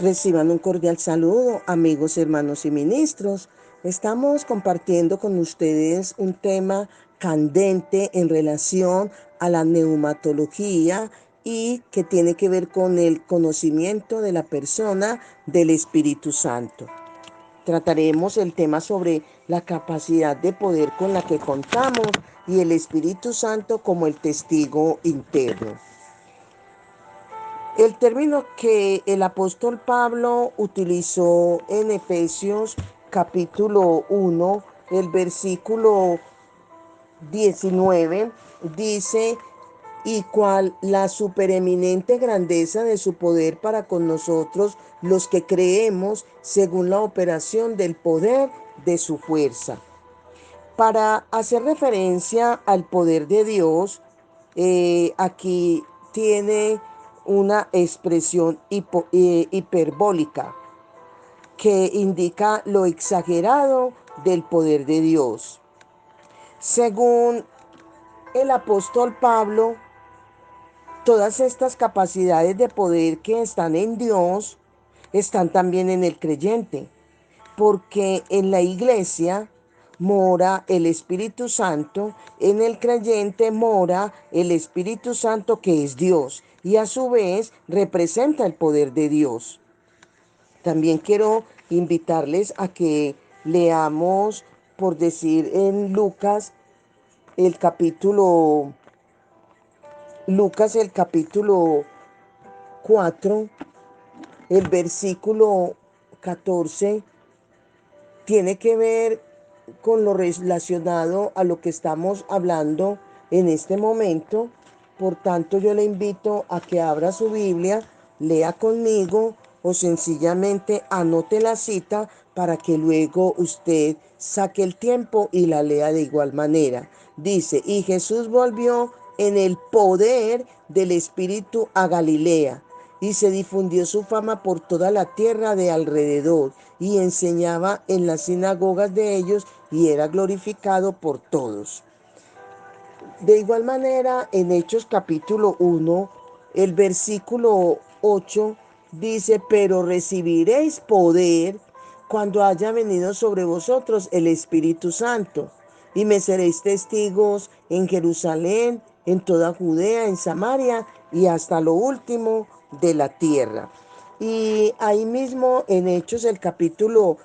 Reciban un cordial saludo, amigos, hermanos y ministros. Estamos compartiendo con ustedes un tema candente en relación a la neumatología y que tiene que ver con el conocimiento de la persona del Espíritu Santo. Trataremos el tema sobre la capacidad de poder con la que contamos y el Espíritu Santo como el testigo interno. El término que el apóstol Pablo utilizó en Efesios capítulo 1, el versículo 19, dice: y cual la supereminente grandeza de su poder para con nosotros los que creemos según la operación del poder de su fuerza. Para hacer referencia al poder de Dios, aquí tiene una expresión hiperbólica que indica lo exagerado del poder de Dios. Según el apóstol Pablo, todas estas capacidades de poder que están en Dios están también en el creyente, porque en la iglesia mora el Espíritu Santo, en el creyente mora el Espíritu Santo que es Dios y a su vez representa el poder de Dios. También quiero invitarles a que leamos, por decir en el capítulo el capítulo 4, el versículo 14, tiene que ver con lo relacionado a lo que estamos hablando en este momento. Por tanto, yo le invito a que abra su Biblia, lea conmigo o sencillamente anote la cita para que luego usted saque el tiempo y la lea de igual manera. Dice: y Jesús volvió en el poder del Espíritu a Galilea, y se difundió su fama por toda la tierra de alrededor, y enseñaba en las sinagogas de ellos, y era glorificado por todos. De igual manera, en Hechos capítulo 1, el versículo 8 dice: pero recibiréis poder cuando haya venido sobre vosotros el Espíritu Santo, y me seréis testigos en Jerusalén, en toda Judea, en Samaria y hasta lo último de la tierra. Y ahí mismo en Hechos el capítulo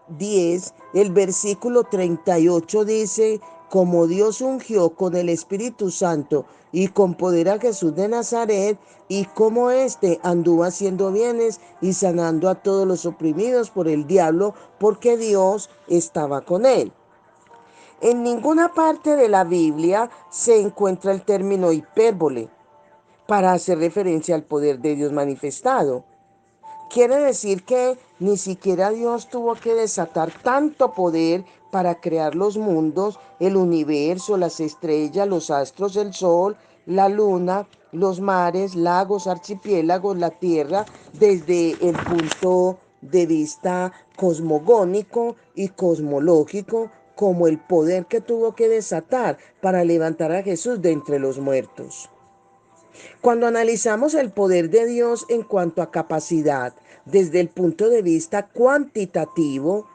10, el versículo 38 dice: como Dios ungió con el Espíritu Santo y con poder a Jesús de Nazaret, y como éste anduvo haciendo bienes y sanando a todos los oprimidos por el diablo, porque Dios estaba con él. En ninguna parte de la Biblia se encuentra el término hipérbole para hacer referencia al poder de Dios manifestado. Quiere decir que ni siquiera Dios tuvo que desatar tanto poder para crear los mundos, el universo, las estrellas, los astros, el sol, la luna, los mares, lagos, archipiélagos, la tierra, desde el punto de vista cosmogónico y cosmológico, como el poder que tuvo que desatar para levantar a Jesús de entre los muertos. Cuando analizamos el poder de Dios en cuanto a capacidad desde el punto de vista cuantitativo,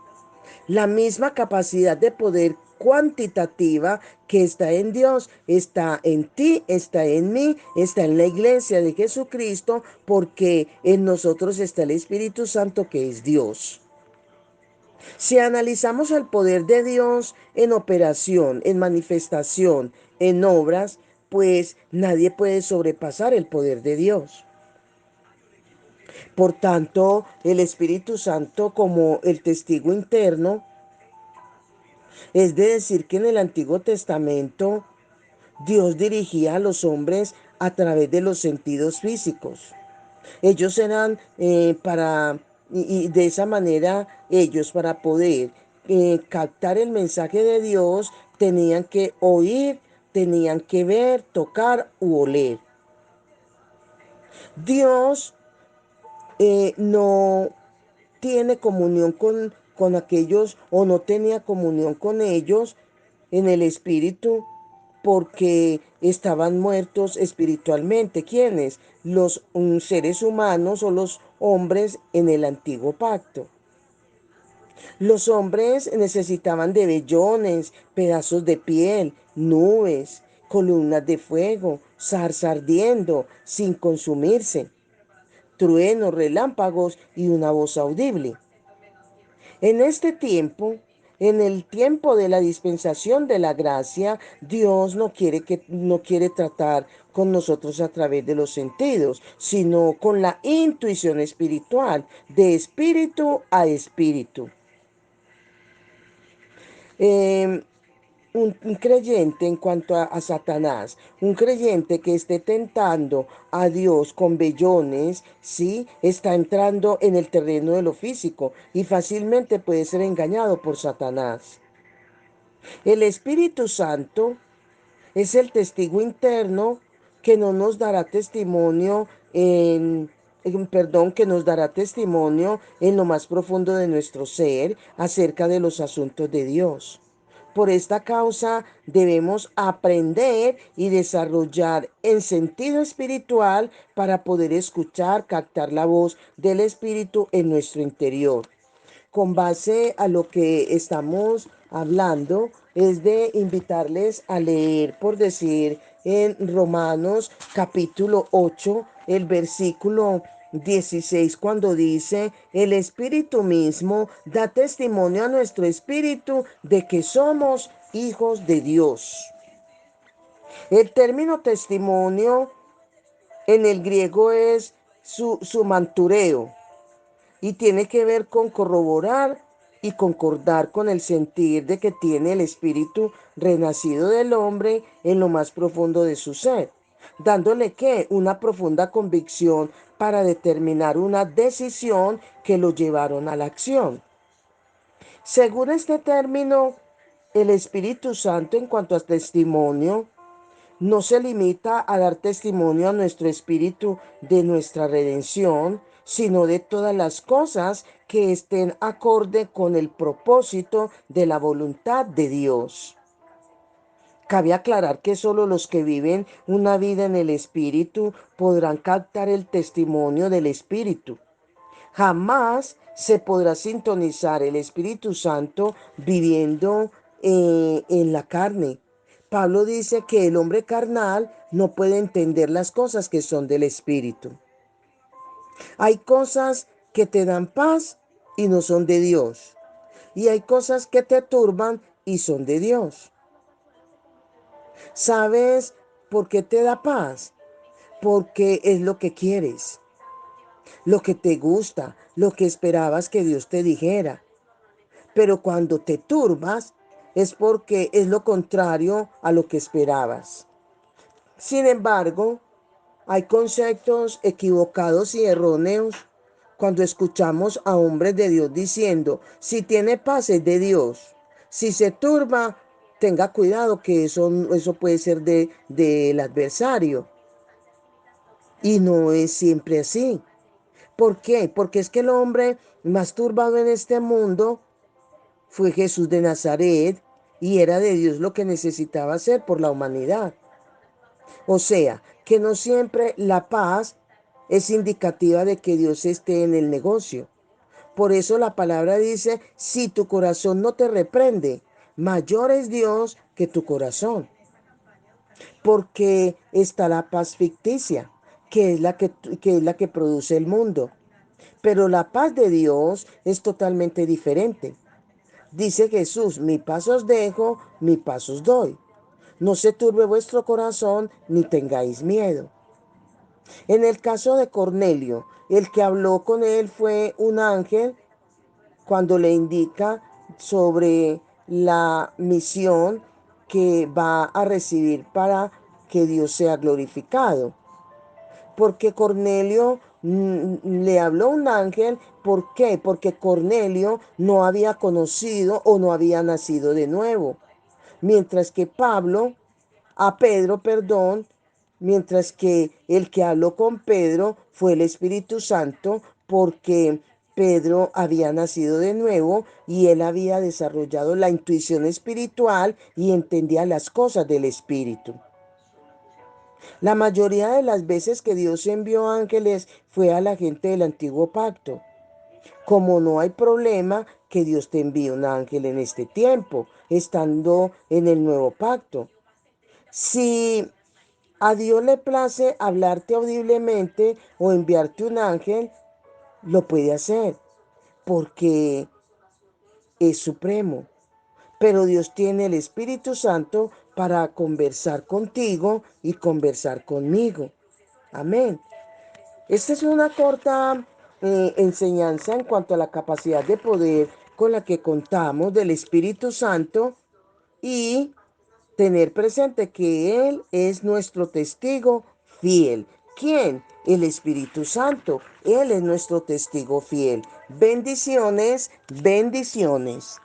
la misma capacidad de poder cuantitativa que está en Dios está en ti, está en mí, está en la iglesia de Jesucristo, porque en nosotros está el Espíritu Santo que es Dios. Si analizamos el poder de Dios en operación, en manifestación, en obras, pues nadie puede sobrepasar el poder de Dios. Por tanto, el Espíritu Santo, como el testigo interno, es de decir que en el Antiguo Testamento Dios dirigía a los hombres a través de los sentidos físicos. Ellos eran y de esa manera ellos, para poder captar el mensaje de Dios, tenían que oír, tenían que ver, tocar u oler. Dios no tiene comunión con aquellos, o no tenía comunión con ellos en el espíritu, porque estaban muertos espiritualmente. ¿Quiénes? Los seres humanos hombres en el antiguo pacto. Los hombres necesitaban de vellones, pedazos de piel, nubes, columnas de fuego, zarza ardiendo sin consumirse, truenos, relámpagos y una voz audible. En este tiempo, en el tiempo de la dispensación de la gracia, Dios no quiere tratar con nosotros a través de los sentidos, sino con la intuición espiritual, de espíritu a espíritu. Eh, un creyente en cuanto a Satanás, un creyente que esté tentando a Dios con vellones, sí, está entrando en el terreno de lo físico y fácilmente puede ser engañado por Satanás. El Espíritu Santo es el testigo interno que no nos dará testimonio que nos dará testimonio en lo más profundo de nuestro ser acerca de los asuntos de Dios. Por esta causa debemos aprender y desarrollar el sentido espiritual para poder escuchar, captar la voz del Espíritu en nuestro interior. Con base a lo que estamos hablando, es de invitarles a leer, por decir, en Romanos capítulo 8, el versículo 16, cuando dice: el Espíritu mismo da testimonio a nuestro espíritu de que somos hijos de Dios. El término testimonio en el griego es su mantureo, y tiene que ver con corroborar y concordar con el sentir de que tiene el espíritu renacido del hombre en lo más profundo de su ser, dándole que una profunda convicción para determinar una decisión que lo llevaron a la acción. Según este término, el Espíritu Santo, en cuanto a testimonio, no se limita a dar testimonio a nuestro espíritu de nuestra redención, sino de todas las cosas que estén acorde con el propósito de la voluntad de Dios. Cabe aclarar que solo los que viven una vida en el espíritu podrán captar el testimonio del espíritu. Jamás se podrá sintonizar el Espíritu Santo viviendo en la carne. Pablo dice que el hombre carnal no puede entender las cosas que son del Espíritu. Hay cosas que te dan paz y no son de Dios. Y hay cosas que te turban y son de Dios. ¿Sabes por qué te da paz? Porque es lo que quieres, lo que te gusta, lo que esperabas que Dios te dijera. Pero cuando te turbas es porque es lo contrario a lo que esperabas. Sin embargo, hay conceptos equivocados y erróneos cuando escuchamos a hombres de Dios diciendo: si tiene paz es de Dios, si se turba, tenga cuidado que eso puede ser del adversario. Y no es siempre así. ¿Por qué? Porque es que el hombre más turbado en este mundo fue Jesús de Nazaret, y era de Dios lo que necesitaba hacer por la humanidad. O sea, que no siempre la paz es indicativa de que Dios esté en el negocio. Por eso la palabra dice: si tu corazón no te reprende, mayor es Dios que tu corazón. Porque está la paz ficticia, que es la que produce el mundo. Pero la paz de Dios es totalmente diferente. Dice Jesús: mi paz os dejo, mi paz os doy. No se turbe vuestro corazón, ni tengáis miedo. En el caso de Cornelio, el que habló con él fue un ángel cuando le indica sobre la misión que va a recibir para que Dios sea glorificado. Porque Cornelio le habló un ángel. ¿Por qué? Porque Cornelio no había conocido o no había nacido de nuevo. Mientras que mientras que el que habló con Pedro fue el Espíritu Santo, porque Pedro había nacido de nuevo y él había desarrollado la intuición espiritual y entendía las cosas del Espíritu. La mayoría de las veces que Dios envió ángeles fue a la gente del antiguo pacto. Como no hay problema que Dios te envíe un ángel en este tiempo, estando en el nuevo pacto. Si a Dios le place hablarte audiblemente o enviarte un ángel, lo puede hacer, porque es supremo. Pero Dios tiene el Espíritu Santo para conversar contigo y conversar conmigo. Amén. Esta es una corta enseñanza en cuanto a la capacidad de poder con la que contamos del Espíritu Santo y tener presente que Él es nuestro testigo fiel. ¿Quién? El Espíritu Santo. Él es nuestro testigo fiel. Bendiciones, bendiciones.